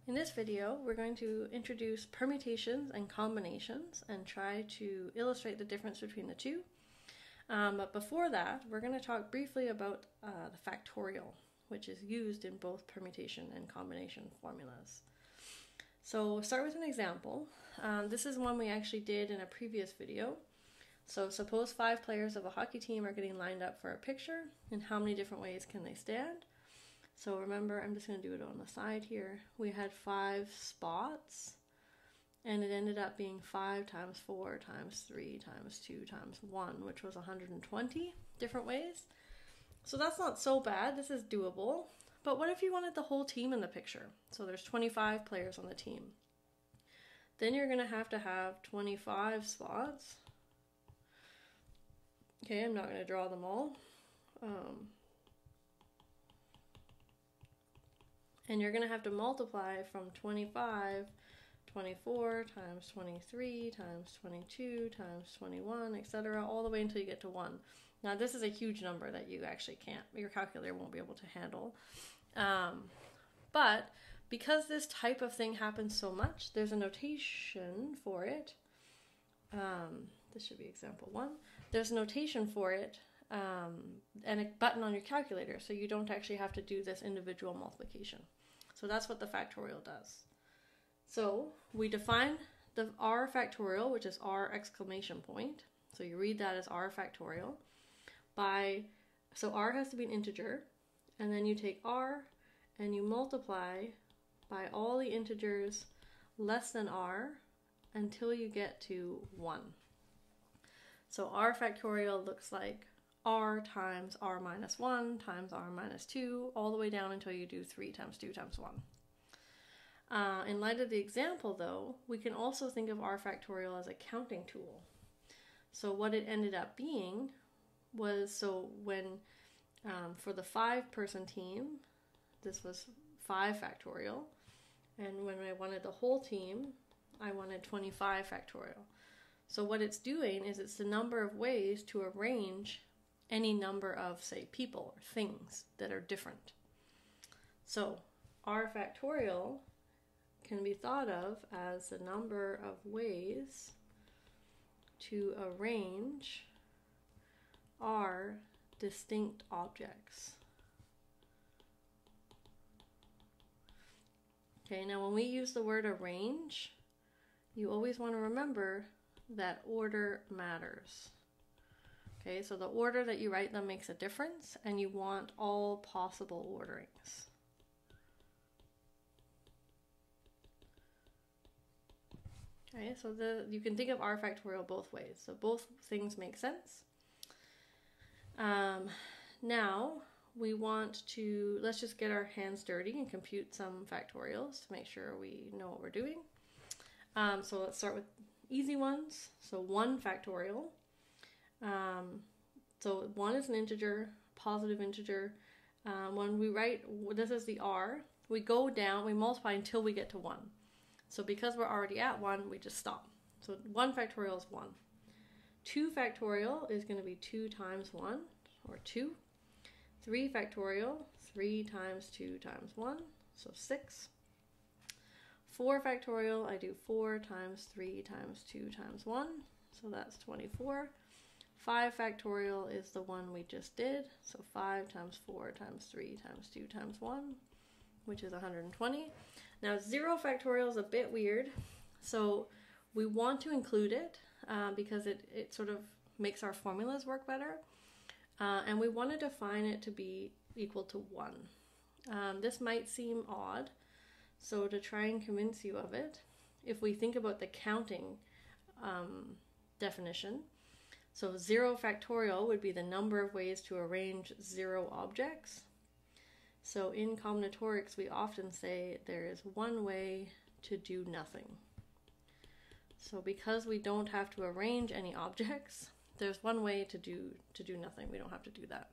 In this video, we're going to introduce permutations and combinations and try to illustrate the difference between the two. But before that, we're going to talk briefly about the factorial, which is used in both permutation and combination formulas. So we'll start with an example. This is one we actually did in a previous video. So suppose 5 players of a hockey team are getting lined up for a picture, and how many different ways can they stand? So remember, I'm just going to do it on the side here. We had 5 spots, and it ended up being 5 times 4 times 3 times 2 times 1, which was 120 different ways. So that's not so bad. This is doable. But what if you wanted the whole team in the picture? So there's 25 players on the team. Then you're going to have 25 spots. Okay, I'm not going to draw them all. And you're going to have to multiply from 25, 24 times 23 times 22 times 21, etc., all the way until you get to 1. Now this is a huge number that you actually can't, your calculator won't be able to handle. But because this type of thing happens so much, there's a notation for it. This should be example 1. There's a notation for it and a button on your calculator, so you don't actually have to do this individual multiplication. So that's what the factorial does. So we define the r factorial, which is r exclamation point. So you read that as r factorial. So r has to be an integer, and then you take r and you multiply by all the integers less than r until you get to 1. So r factorial looks like r times r minus 1 times r minus 2, all the way down until you do 3 times 2 times 1. In light of the example, though, we can also think of r factorial as a counting tool. So what it ended up being was, so when for the 5-person team, this was 5 factorial, and when I wanted the whole team, I wanted 25 factorial. So what it's doing is it's the number of ways to arrange any number of, say, people or things that are different. So r factorial can be thought of as the number of ways to arrange r distinct objects. Okay, now when we use the word arrange, you always want to remember that order matters. Okay, so the order that you write them makes a difference, and you want all possible orderings. Okay, so you can think of r factorial both ways. So both things make sense. Now we want to, let's just get our hands dirty and compute some factorials to make sure we know what we're doing. So let's start with easy ones. So 1 factorial. So 1 is an integer, positive integer. When we write, this is the r, we go down, we multiply until we get to 1. So because we're already at 1, we just stop. So 1 factorial is 1. 2 factorial is going to be 2 times 1, or 2. 3 factorial, 3 times 2 times 1, so 6. 4 factorial, I do 4 times 3 times 2 times 1, so that's 24. 5 factorial is the one we just did, so 5 times 4 times 3 times 2 times 1, which is 120. Now 0 factorial is a bit weird, so we want to include it because it sort of makes our formulas work better, and we want to define it to be equal to 1. This might seem odd, so to try and convince you of it, if we think about the counting definition, so 0 factorial would be the number of ways to arrange 0 objects. So in combinatorics, we often say there is 1 way to do nothing. So because we don't have to arrange any objects, there's 1 way to do nothing. We don't have to do that.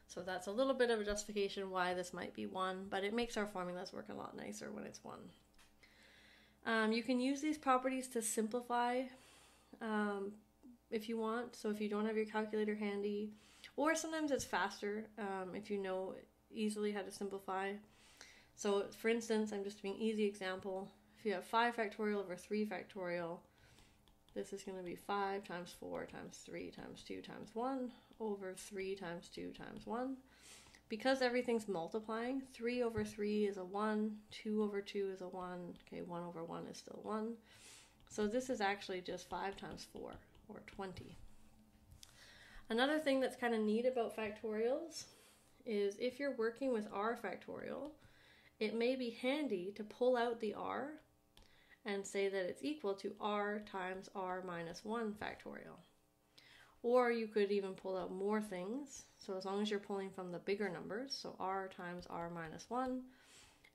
So that's a little bit of a justification why this might be 1, but it makes our formulas work a lot nicer when it's 1. You can use these properties to simplify if you want. So if you don't have your calculator handy, or sometimes it's faster if you know easily how to simplify. So for instance, I'm just doing an easy example. If you have 5 factorial over 3 factorial, this is going to be 5 times 4 times 3 times 2 times 1 over 3 times 2 times 1. Because everything's multiplying, 3 over 3 is a 1, 2 over 2 is a 1, okay, 1 over 1 is still 1. So this is actually just 5 times 4, or 20. Another thing that's kind of neat about factorials is if you're working with r factorial, it may be handy to pull out the r and say that it's equal to r times r minus 1 factorial. Or you could even pull out more things. So as long as you're pulling from the bigger numbers, so r times r minus 1,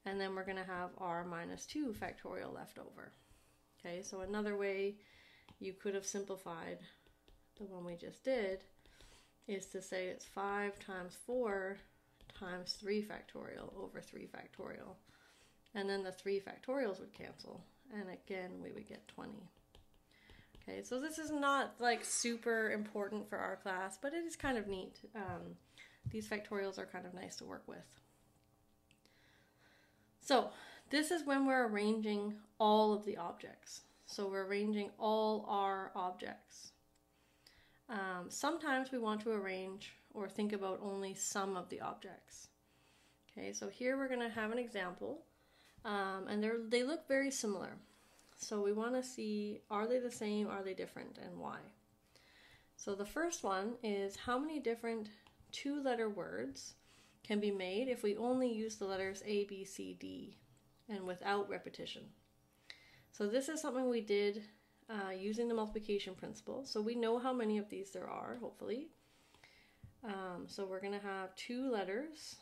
and then we're going to have r minus 2 factorial left over. Okay, so another way you could have simplified the one we just did is to say it's 5 times 4 times 3 factorial over 3 factorial. And then the 3 factorials would cancel. And again, we would get 20. Okay, so this is not like super important for our class, but it is kind of neat. These factorials are kind of nice to work with. So this is when we're arranging all of the objects. So we're arranging all our objects. Sometimes we want to arrange or think about only some of the objects. Okay, so here we're going to have an example, and they look very similar. So we want to see, are they the same, are they different, and why? So the first one is how many different 2-letter words can be made if we only use the letters A, B, C, D, and without repetition. So this is something we did using the multiplication principle. So we know how many of these there are, hopefully. So we're going to have 2 letters.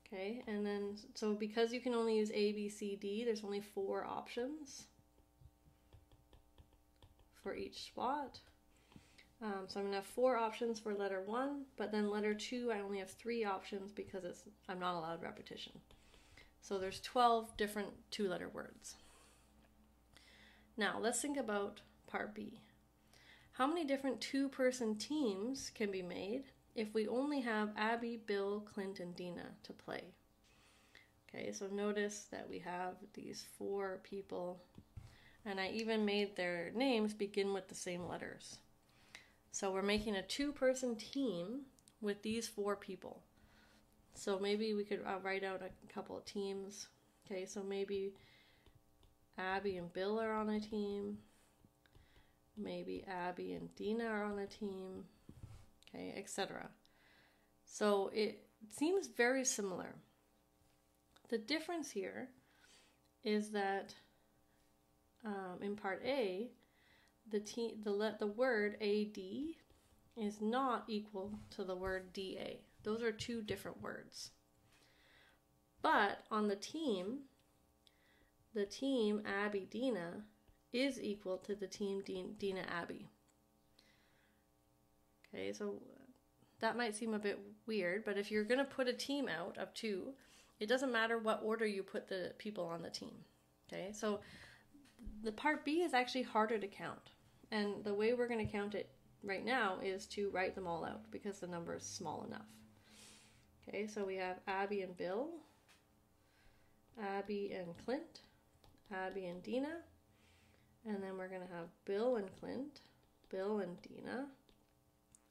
Okay, and then, so because you can only use A, B, C, D, there's only 4 options for each spot. So I'm going to have 4 options for letter 1, but then letter 2, I only have 3 options because I'm not allowed repetition. So there's 12 different 2-letter words. Now let's think about part B. How many different 2-person teams can be made if we only have Abby, Bill, Clint, and Dina to play? Okay, so notice that we have these 4 people, and I even made their names begin with the same letters. So we're making a 2-person team with these 4 people. So maybe we could write out a couple of teams. Okay, so maybe Abby and Bill are on a team. Maybe Abby and Dina are on a team. Okay, etc. So it seems very similar. The difference here is that in part A, the word AD is not equal to the word DA. Those are 2 different words. But on the team Abby Dina is equal to the team Dina Abby. Okay, so that might seem a bit weird, but if you're going to put a team out of 2, it doesn't matter what order you put the people on the team. Okay, so the part B is actually harder to count. And the way we're going to count it right now is to write them all out because the number is small enough. Okay, so we have Abby and Bill, Abby and Clint, Abby and Dina, and then we're going to have Bill and Clint, Bill and Dina,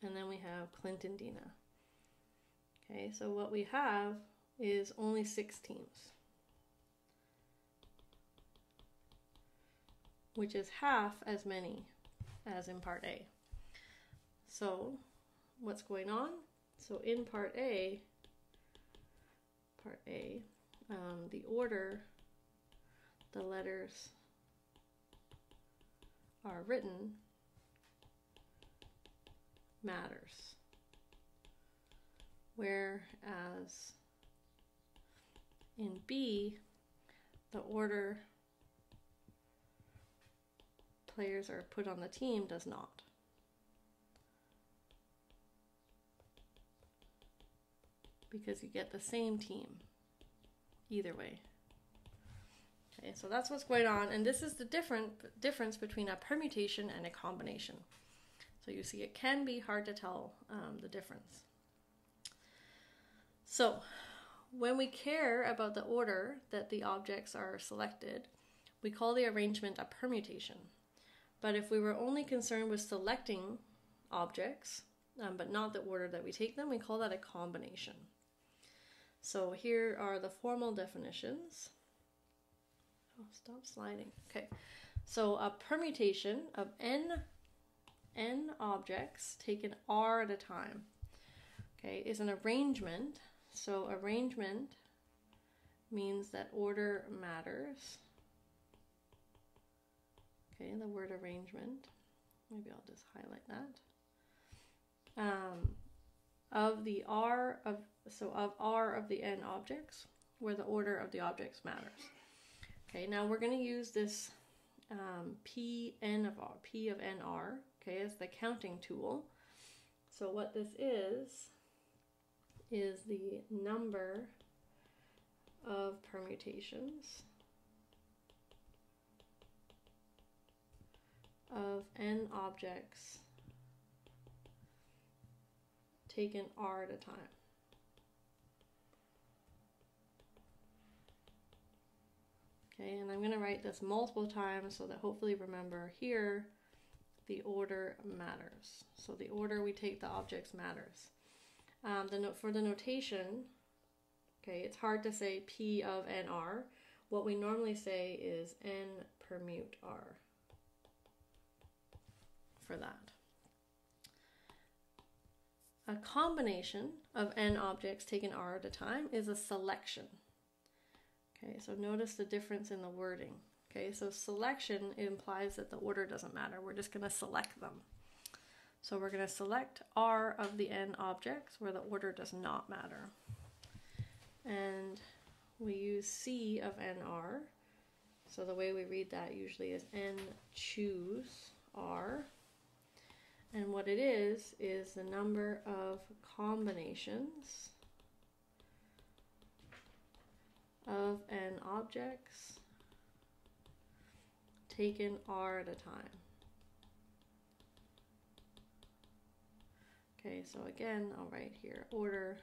and then we have Clint and Dina. Okay, so what we have is only 6 teams, which is half as many as in part A. So what's going on? So in part A, the order the letters are written matters, whereas in B, the order players are put on the team does not. Because you get the same team either way. Okay, so that's what's going on, and this is the difference between a permutation and a combination. So you see it can be hard to tell the difference. So when we care about the order that the objects are selected, we call the arrangement a permutation. But if we were only concerned with selecting objects, but not the order that we take them, we call that a combination. So here are the formal definitions. Oh, stop sliding. Okay. So a permutation of n objects taken r at a time, okay, is an arrangement. So arrangement means that order matters. Okay, the word arrangement. Maybe I'll just highlight that. Of r of the n objects, where the order of the objects matters. Okay, now we're going to use this P of nr, okay, as the counting tool. So what this is the number of permutations of n objects taken r at a time. Okay, and I'm going to write this multiple times so that hopefully remember here the order matters. So the order we take the objects matters. For the notation, okay, it's hard to say P of nr. What we normally say is n permute r for that. A combination of n objects taken r at a time is a selection. Okay, so notice the difference in the wording. Okay, so selection implies that the order doesn't matter. We're just going to select them. So we're going to select r of the n objects where the order does not matter. And we use C of nr. So the way we read that usually is n choose r. And what it is the number of combinations of n objects taken r at a time. Okay, so again, I'll write here, order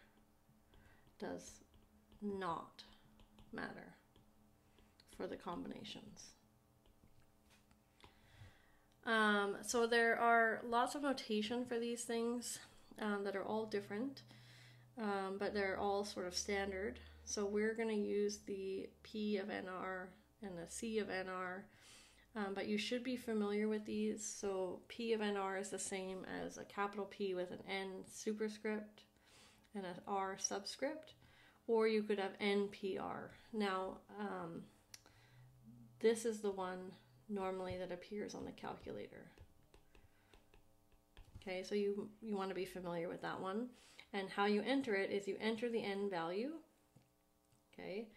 does not matter for the combinations. So there are lots of notation for these things that are all different, but they're all sort of standard. So we're going to use the P of nr and the C of nr, but you should be familiar with these. So P of nr is the same as a capital P with an N superscript and an R subscript, or you could have NPR. Now, this is the one normally that appears on the calculator. Okay, so you want to be familiar with that one. And how you enter it is you enter the n value, okay,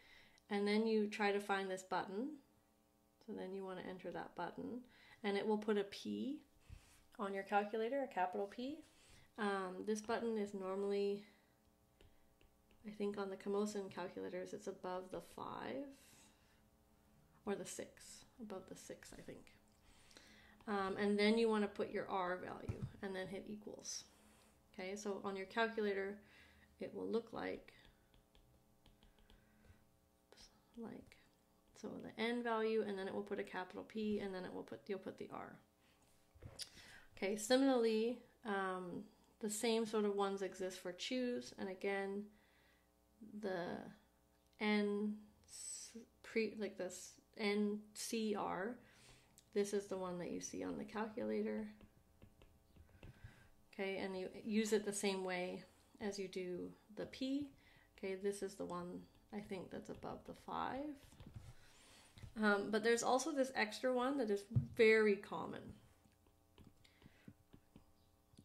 and then you try to find this button. So then you want to enter that button, and it will put a P on your calculator, a capital P. This button is normally, I think on the Camosun calculators, it's above the 5 or the 6, above the 6, I think. And then you want to put your R value and then hit equals. Okay, so on your calculator, it will look like so the N value, and then it will put a capital P, and then you'll put the R. Okay, similarly, the same sort of ones exist for choose, and again, the N like this NCR, this is the one that you see on the calculator. Okay, and you use it the same way as you do the P. Okay, this is the one I think that's above the 5. But there's also this extra one that is very common.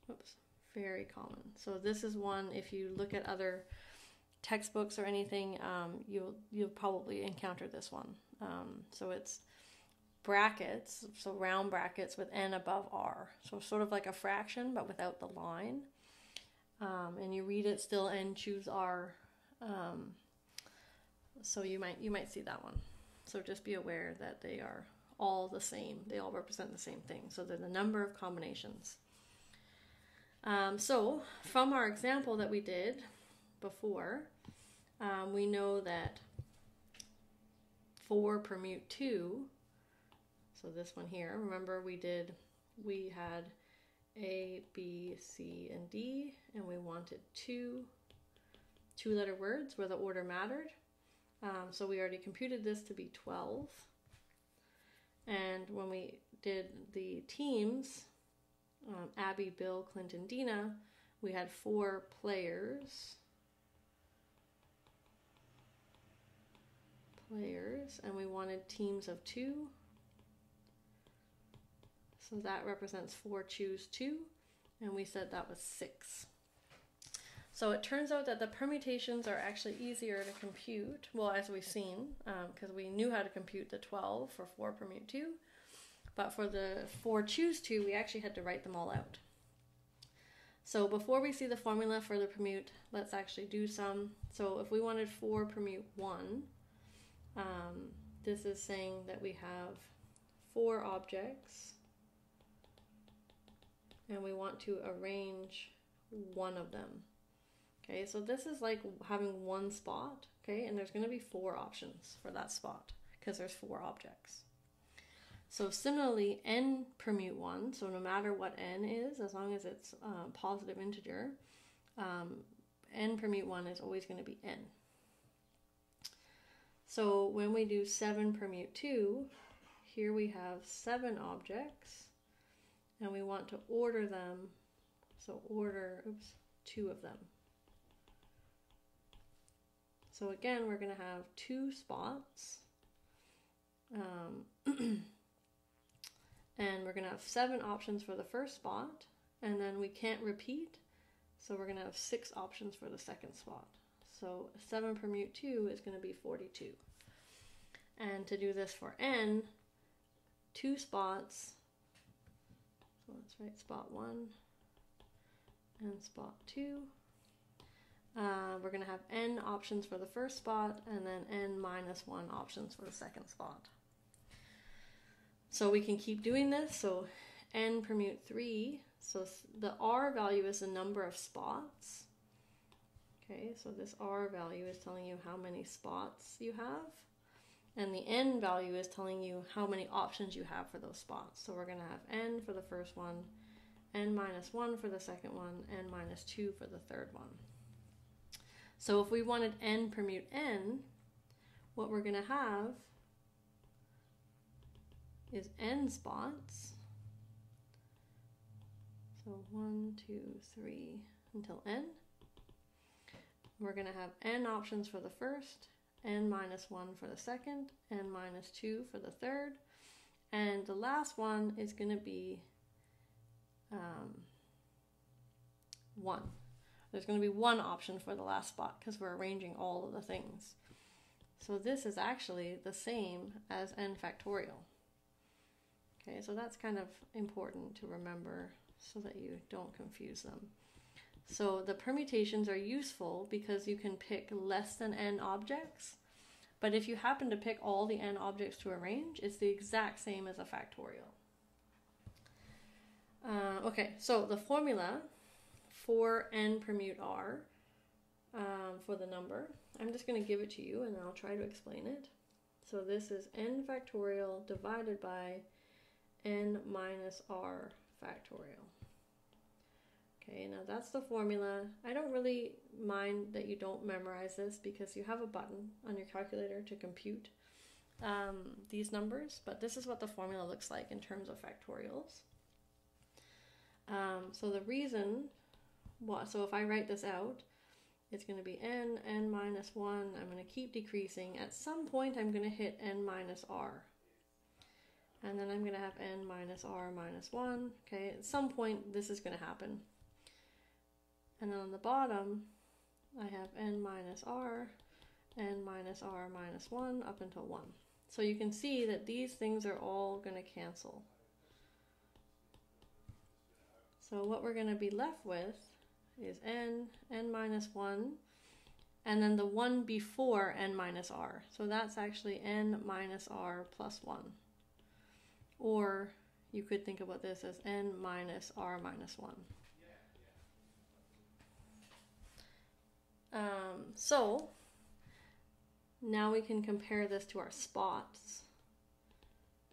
Oops, very common. So this is one, if you look at other textbooks or anything, you'll probably encounter this one. So it's brackets, so round brackets with n above r. So sort of like a fraction, but without the line. And you read it still n choose r. So you might see that one. So just be aware that they are all the same. They all represent the same thing. So they're the number of combinations. So from our example that we did, before, we know that for permute 2, so this one here, remember we had A, B, C, and D, and we wanted two-letter words where the order mattered. So we already computed this to be 12. And when we did the teams, Abby, Bill, Clinton, Dina, we had 4 players, and we wanted teams of 2. So that represents 4 choose 2, and we said that was 6. So it turns out that the permutations are actually easier to compute, well, as we've seen, because we knew how to compute the 12 for 4 permute 2, but for the 4 choose 2, we actually had to write them all out. So before we see the formula for the permute, let's actually do some. So if we wanted 4 permute 1, this is saying that we have 4 objects, and we want to arrange one of them. Okay, so this is like having one spot, okay, and there's going to be 4 options for that spot because there's 4 objects. So similarly, n permute 1, so no matter what n is, as long as it's a positive integer, n permute 1 is always going to be n. So when we do 7 permute 2, here we have 7 objects, and we want to order them, so order, 2 of them. So again, we're going to have 2 spots, and we're going to have 7 options for the first spot, and then we can't repeat, so we're going to have 6 options for the second spot. So 7 permute 2 is going to be 42. And to do this for n, 2 spots, so let's write spot 1 and spot 2. We're going to have n options for the first spot, and then n minus 1 options for the second spot. So we can keep doing this. So n permute 3, so the r value is the number of spots. Okay, so this r value is telling you how many spots you have, and the n value is telling you how many options you have for those spots. So we're going to have n for the first one, n minus 1 for the second one, n minus 2 for the third one. So if we wanted n permute n, what we're going to have is n spots. So 1, 2, 3 until n. We're going to have n options for the first, n minus 1 for the second, n minus 2 for the third, and the last one is going to be 1. There's going to be 1 option for the last spot because we're arranging all of the things. So this is actually the same as n factorial. Okay, so that's kind of important to remember so that you don't confuse them. So the permutations are useful because you can pick less than n objects, but if you happen to pick all the n objects to arrange, it's the exact same as a factorial. Okay, so the formula for n permute r for the number, I'm just going to give it to you and I'll try to explain it. So this is n factorial divided by n minus r factorial. Okay, now that's the formula. I don't really mind that you don't memorize this because you have a button on your calculator to compute these numbers, but this is what the formula looks like in terms of factorials. So the reason, so if I write this out, it's going to be n minus 1. I'm going to keep decreasing. At some point, I'm going to hit n minus r. And then I'm going to have n minus r minus 1. Okay, at some point, this is going to happen. And then on the bottom, I have n minus r minus 1 up until 1. So you can see that these things are all going to cancel. So what we're going to be left with is n minus 1, and then the one before n minus r. So that's actually n minus r plus 1. Or you could think about this as n minus r minus 1. So now we can compare this to our spots.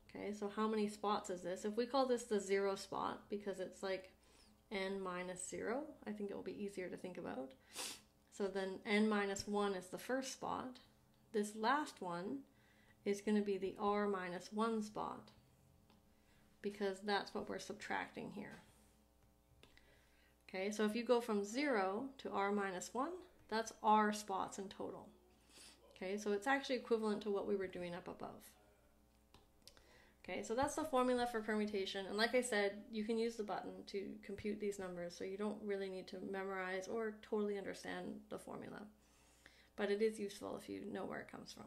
Okay, so how many spots is this? If we call this the 0 spot, because it's like n minus 0, I think it will be easier to think about. So then n minus 1 is the first spot. This last one is going to be the r minus 1 spot, because that's what we're subtracting here. Okay, so if you go from 0 to r minus 1, that's r spots in total. Okay, so it's actually equivalent to what we were doing up above. Okay, so that's the formula for permutation. And like I said, you can use the button to compute these numbers, so you don't really need to memorize or totally understand the formula. But it is useful if you know where it comes from.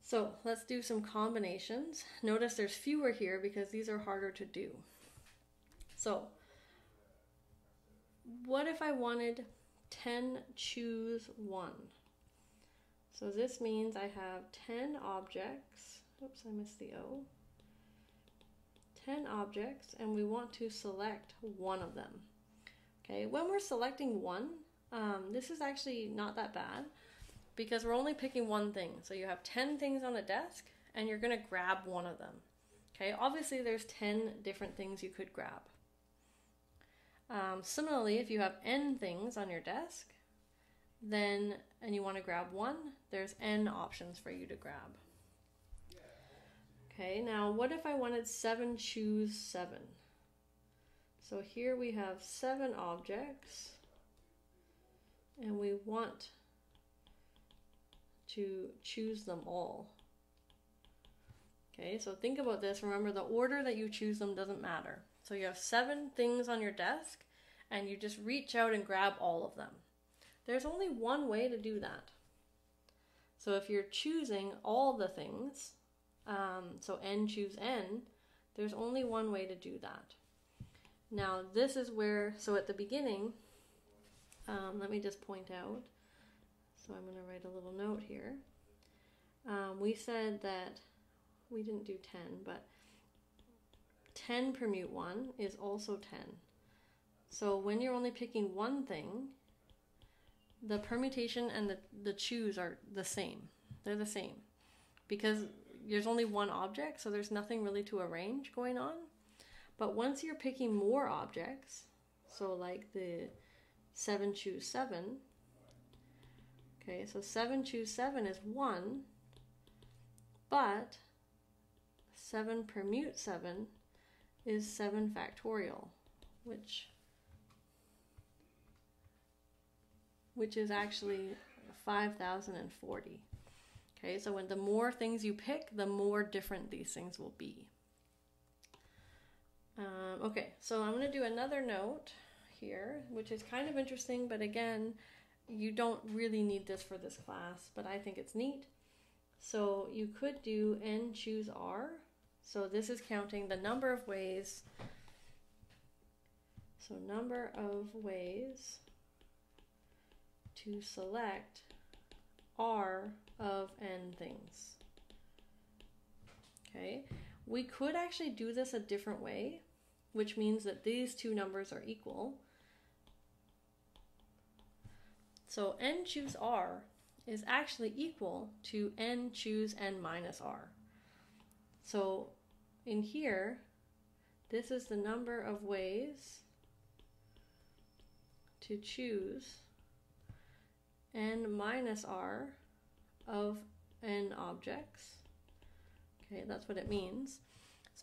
So let's do some combinations. Notice there's fewer here because these are harder to do. So what if I wanted 10 choose 1? So this means I have 10 objects. Oops, I missed the O. 10 objects, and we want to select one of them. Okay, when we're selecting one, this is actually not that bad because we're only picking one thing. So you have 10 things on a desk, and you're going to grab one of them. Okay, obviously there's 10 different things you could grab. Similarly, if you have n things on your desk, and you want to grab one, there's n options for you to grab. Okay, now what if I wanted 7 choose 7? So here we have 7 objects, and we want to choose them all. Okay, so think about this. Remember, the order that you choose them doesn't matter. So you have 7 things on your desk, and you just reach out and grab all of them. There's only one way to do that. So if you're choosing all the things, so n choose n, there's only one way to do that. Now this is where, so at the beginning, let me just point out, so I'm going to write a little note here. We said that we didn't do 10, but 10 permute 1 is also 10. So when you're only picking one thing, the permutation and the choose are the same. They're the same because there's only one object, so there's nothing really to arrange going on. But once you're picking more objects, so like the 7 choose 7, okay, so 7 choose 7 is 1, but 7 permute 7 is 7 factorial, which is actually 5,040. Okay, so when the more things you pick, the more different these things will be. Okay, so I'm going to do another note here, which is kind of interesting, but again, you don't really need this for this class, but I think it's neat. So you could do n choose r. So this is counting the number of ways. So number of ways to select r of n things. Okay, we could actually do this a different way, which means that these two numbers are equal. So n choose r is actually equal to n choose n minus r. So in here, this is the number of ways to choose n minus r of n objects. Okay, that's what it means.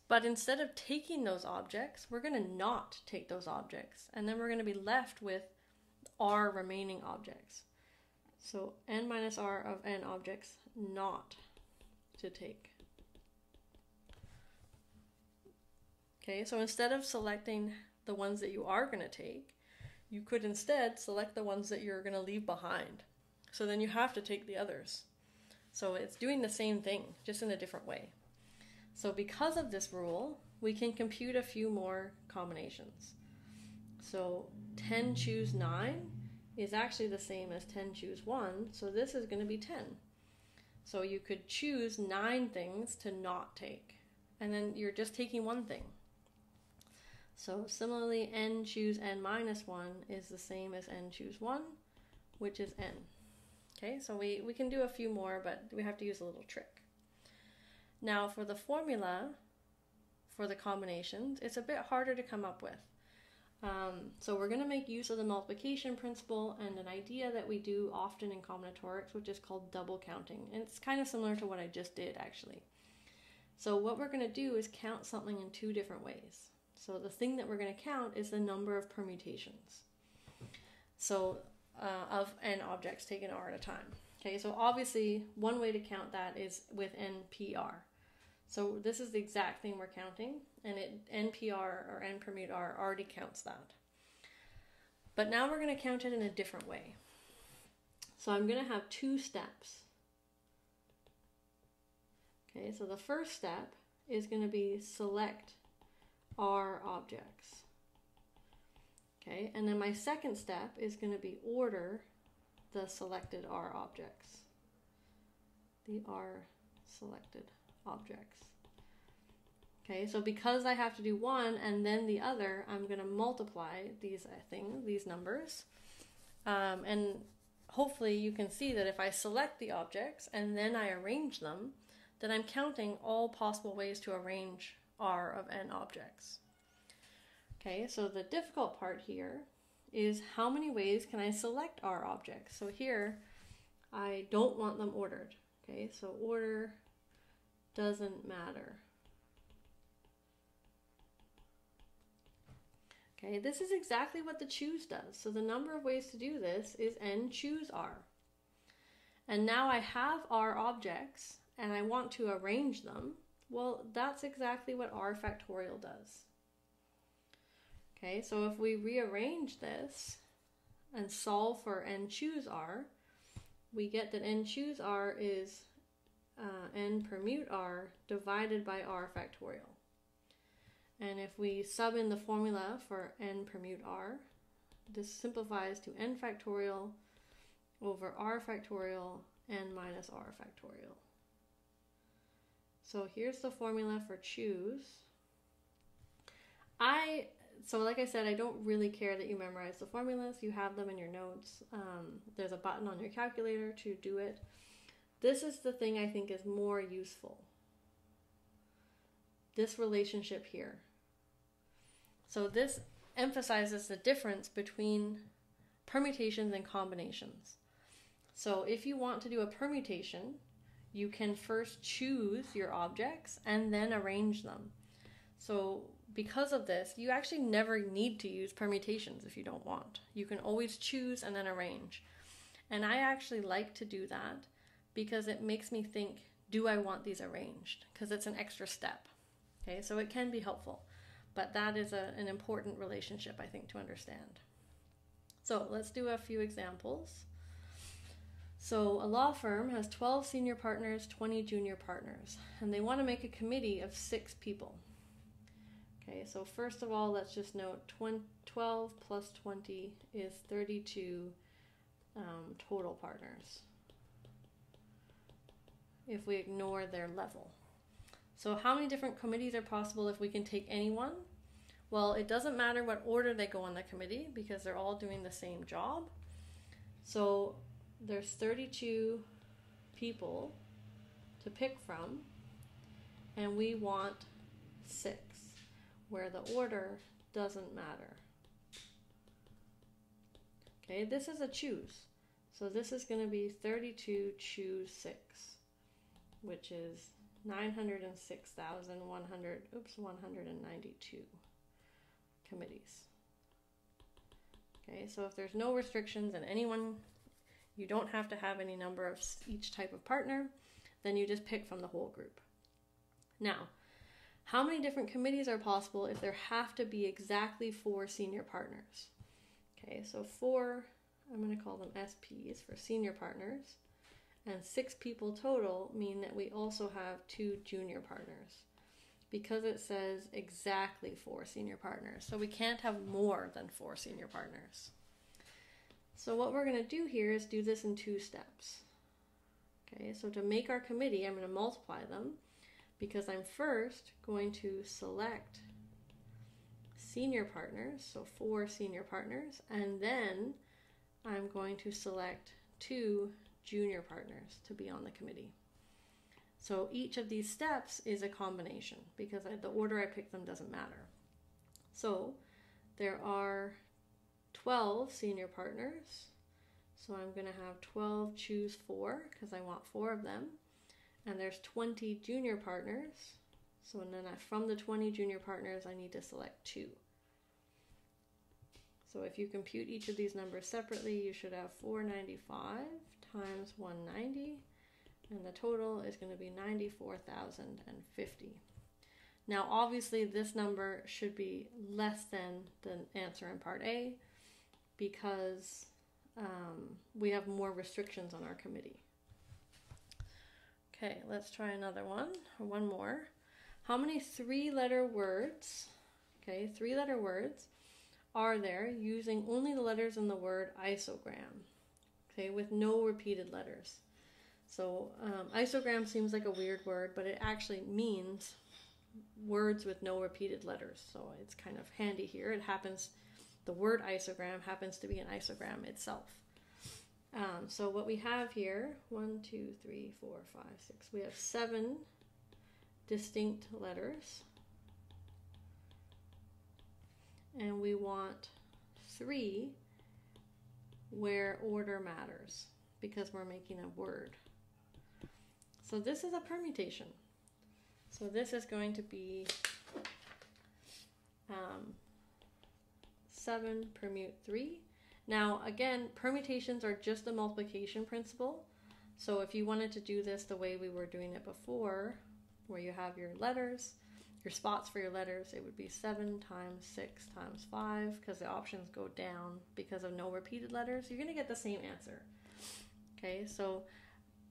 But instead of taking those objects, we're going to not take those objects, and then we're going to be left with r remaining objects. So n minus r of n objects not to take. Okay, so instead of selecting the ones that you are going to take, you could instead select the ones that you're going to leave behind. So then you have to take the others. So it's doing the same thing, just in a different way. So because of this rule, we can compute a few more combinations. So 10 choose 9 is actually the same as 10 choose 1, so this is going to be 10. So you could choose 9 things to not take, and then you're just taking one thing. So similarly, n choose n minus 1 is the same as n choose 1, which is n. Okay, so we can do a few more, but we have to use a little trick. Now for the formula for the combinations, it's a bit harder to come up with. So we're going to make use of the multiplication principle and an idea that we do often in combinatorics, which is called double counting. And it's kind of similar to what I just did, actually. So what we're going to do is count something in two different ways. So the thing that we're going to count is the number of permutations. So of n objects taken r at a time. Okay, so obviously one way to count that is with npr. So this is the exact thing we're counting, and npr or n permute r already counts that. But now we're going to count it in a different way. So I'm going to have two steps. Okay, so the first step is going to be select r objects. Okay, and then my second step is going to be order the selected r objects. The r selected objects. Okay, so because I have to do one and then the other, I'm going to multiply these numbers. And hopefully you can see that if I select the objects and then I arrange them, then I'm counting all possible ways to arrange r of n objects. Okay, so the difficult part here is how many ways can I select r objects? So here, I don't want them ordered. Okay, so order doesn't matter. Okay, this is exactly what the choose does. So the number of ways to do this is n choose r. And now I have r objects and I want to arrange them. Well, that's exactly what r factorial does. Okay, so if we rearrange this and solve for n choose r, we get that n choose r is n permute r divided by r factorial. And if we sub in the formula for n permute r, this simplifies to n factorial over r factorial n minus r factorial. So here's the formula for choose. So like I said, I don't really care that you memorize the formulas. You have them in your notes. There's a button on your calculator to do it. This is the thing I think is more useful. This relationship here. So this emphasizes the difference between permutations and combinations. So if you want to do a permutation, you can first choose your objects and then arrange them. So because of this, you actually never need to use permutations if you don't want. You can always choose and then arrange. And I actually like to do that because it makes me think, do I want these arranged? Because it's an extra step. Okay, so it can be helpful. But that is an important relationship, I think, to understand. So let's do a few examples. So a law firm has 12 senior partners, 20 junior partners, and they want to make a committee of 6 people. Okay, so first of all, let's just note 12 plus 20 is 32 total partners, if we ignore their level. So how many different committees are possible if we can take any one? Well, it doesn't matter what order they go on the committee because they're all doing the same job. So there's 32 people to pick from, and we want 6, where the order doesn't matter. Okay, this is a choose. So this is going to be 32 choose 6, which is 192 committees. Okay, so if there's no restrictions and anyone, you don't have to have any number of each type of partner, then you just pick from the whole group. Now, how many different committees are possible if there have to be exactly 4 senior partners? Okay, so 4, I'm going to call them SPs for senior partners, and 6 people total mean that we also have 2 junior partners because it says exactly 4 senior partners. So we can't have more than 4 senior partners. So what we're going to do here is do this in 2 steps. Okay, so to make our committee, I'm going to multiply them because I'm first going to select senior partners, so 4 senior partners, and then I'm going to select 2 junior partners to be on the committee. So each of these steps is a combination because the order I pick them doesn't matter. So there are 12 senior partners. So I'm going to have 12 choose 4 because I want 4 of them. And there's 20 junior partners. So and then from the 20 junior partners, I need to select 2. So if you compute each of these numbers separately, you should have 495 times 190, and the total is going to be 94,050. Now obviously this number should be less than the answer in part A because we have more restrictions on our committee. Okay, let's try another one, or one more. How many 3-letter words, 3-letter words, are there using only the letters in the word isogram, with no repeated letters? So isogram seems like a weird word, but it actually means words with no repeated letters. So it's kind of handy here. The word isogram happens to be an isogram itself. So what we have here, 1, 2, 3, 4, 5, 6, we have 7 distinct letters. And we want 3 where order matters because we're making a word. So this is a permutation. So this is going to be 7 permute 3. Now again, permutations are just the multiplication principle. So if you wanted to do this the way we were doing it before, where you have your letters, your spots for your letters, it would be 7 times 6 times 5 because the options go down because of no repeated letters. You're going to get the same answer. Okay, so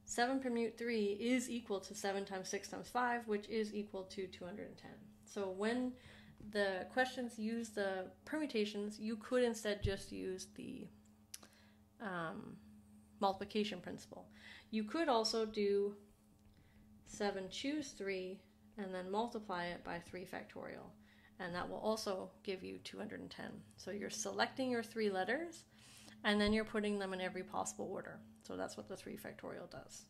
7 permute 3 is equal to 7 times 6 times 5, which is equal to 210. So when the questions use the permutations, you could instead just use the multiplication principle. You could also do 7 choose 3 and then multiply it by 3 factorial. And that will also give you 210. So you're selecting your 3 letters and then you're putting them in every possible order. So that's what the 3 factorial does.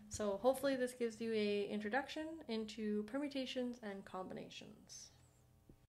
So hopefully this gives you an introduction into permutations and combinations.